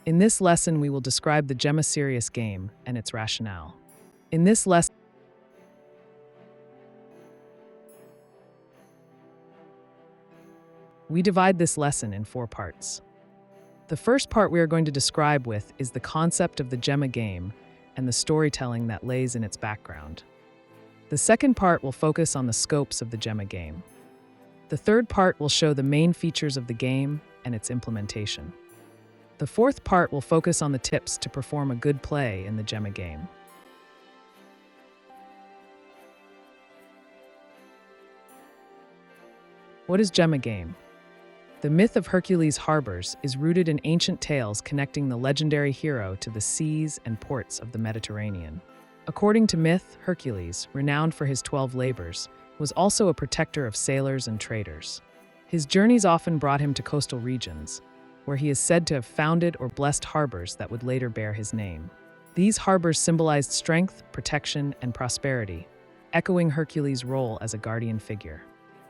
In this lesson, we will describe the GEMMA serious game and its rationale. In this lesson, we divide this lesson in 4 parts. The first part we are going to describe with is the concept of the GEMMA game and the storytelling that lays in its background. The second part will focus on the scopes of the GEMMA game. The third part will show the main features of the game and its implementation. The fourth part will focus on the tips to perform a good play in the GEMMA game. What is GEMMA game? The myth of Hercules' harbors is rooted in ancient tales connecting the legendary hero to the seas and ports of the Mediterranean. According to myth, Hercules, renowned for his 12 labors, was also a protector of sailors and traders. His journeys often brought him to coastal regions, where he is said to have founded or blessed harbors that would later bear his name. These harbors symbolized strength, protection, and prosperity, echoing Hercules' role as a guardian figure.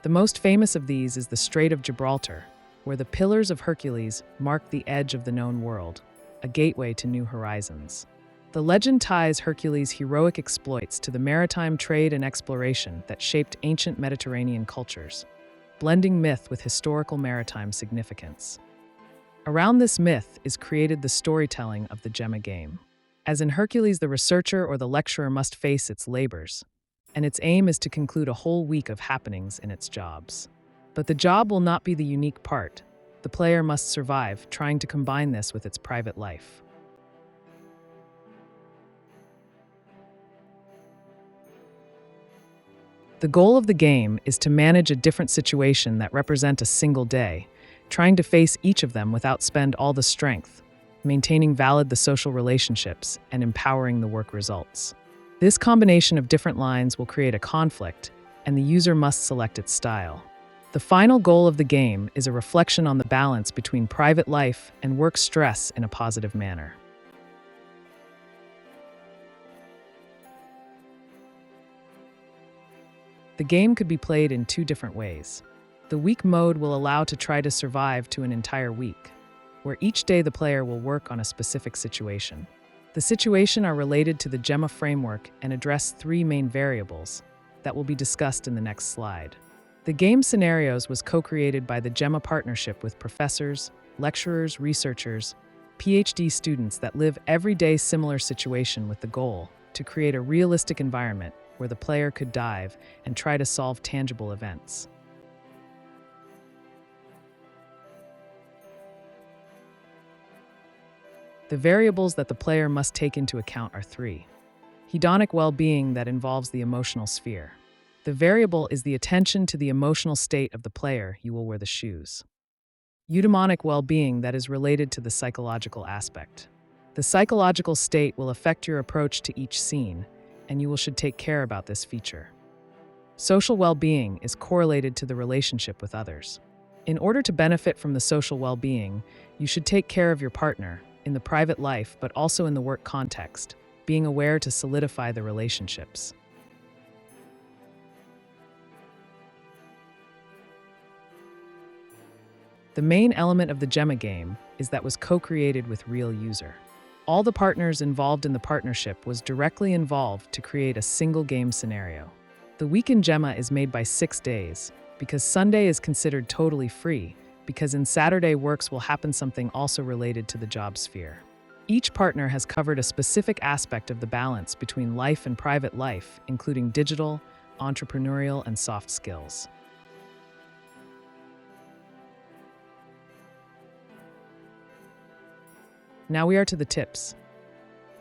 The most famous of these is the Strait of Gibraltar, where the Pillars of Hercules mark the edge of the known world, a gateway to new horizons. The legend ties Hercules' heroic exploits to the maritime trade and exploration that shaped ancient Mediterranean cultures, blending myth with historical maritime significance. Around this myth is created the storytelling of the GEMMA game. As in Hercules, the researcher or the lecturer must face its labors, and its aim is to conclude a whole week of happenings in its jobs. But the job will not be the unique part. The player must survive, trying to combine this with its private life. The goal of the game is to manage a different situation that represent a single day, trying to face each of them without spend all the strength, maintaining valid the social relationships, and empowering the work results. This combination of different lines will create a conflict, and the user must select its style. The final goal of the game is a reflection on the balance between private life and work stress in a positive manner. The game could be played in 2 different ways. The week mode will allow to try to survive to an entire week, where each day the player will work on a specific situation. The situation are related to the GEMMA framework and address 3 main variables that will be discussed in the next slide. The game scenarios was co-created by the GEMMA partnership with professors, lecturers, researchers, PhD students that live everyday similar situation with the goal to create a realistic environment where the player could dive and try to solve tangible events. The variables that the player must take into account are 3. Hedonic well-being that involves the emotional sphere. The variable is the attention to the emotional state of the player you will wear the shoes. Eudaimonic well-being that is related to the psychological aspect. The psychological state will affect your approach to each scene, and you should take care about this feature. Social well-being is correlated to the relationship with others. In order to benefit from the social well-being, you should take care of your partner in the private life but also in the work context, being aware to solidify the relationships. The main element of the GEMMA game is that was co-created with real user. All the partners involved in the partnership was directly involved to create a single game scenario. The week in GEMMA is made by 6 days, because Sunday is considered totally free, because in Saturday works will happen something also related to the job sphere. Each partner has covered a specific aspect of the balance between life and private life, including digital, entrepreneurial, and soft skills. Now we are to the tips.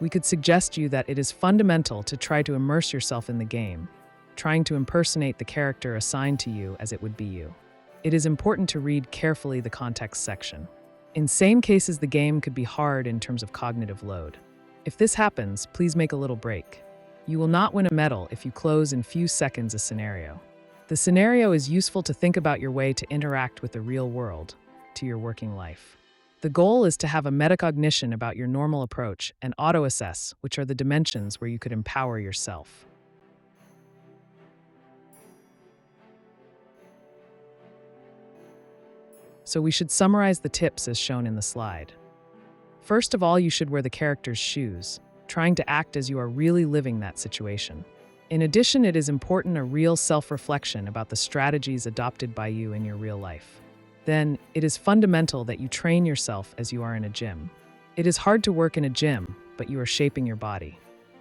We could suggest you that it is fundamental to try to immerse yourself in the game, trying to impersonate the character assigned to you as it would be you. It is important to read carefully the context section. In some cases, the game could be hard in terms of cognitive load. If this happens, please make a little break. You will not win a medal if you close in few seconds a scenario. The scenario is useful to think about your way to interact with the real world, to your working life. The goal is to have a metacognition about your normal approach and auto-assess, which are the dimensions where you could empower yourself. So we should summarize the tips as shown in the slide. First of all, you should wear the character's shoes, trying to act as you are really living that situation. In addition, it is important a real self-reflection about the strategies adopted by you in your real life. Then, it is fundamental that you train yourself as you are in a gym. It is hard to work in a gym, but you are shaping your body.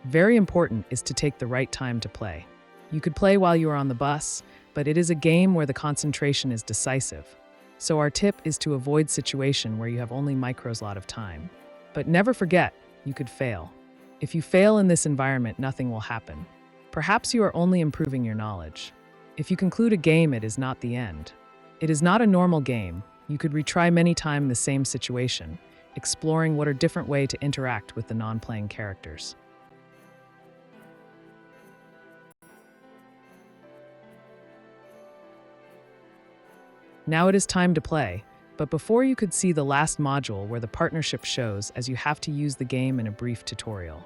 Very important is to take the right time to play. You could play while you are on the bus, but it is a game where the concentration is decisive. So our tip is to avoid situation where you have only micros lot of time. But never forget, you could fail. If you fail in this environment, nothing will happen. Perhaps you are only improving your knowledge. If you conclude a game, it is not the end. It is not a normal game. You could retry many times the same situation, exploring what are different ways to interact with the non-playing characters. Now it is time to play, but before you could see the last module where the partnership shows as you have to use the game in a brief tutorial.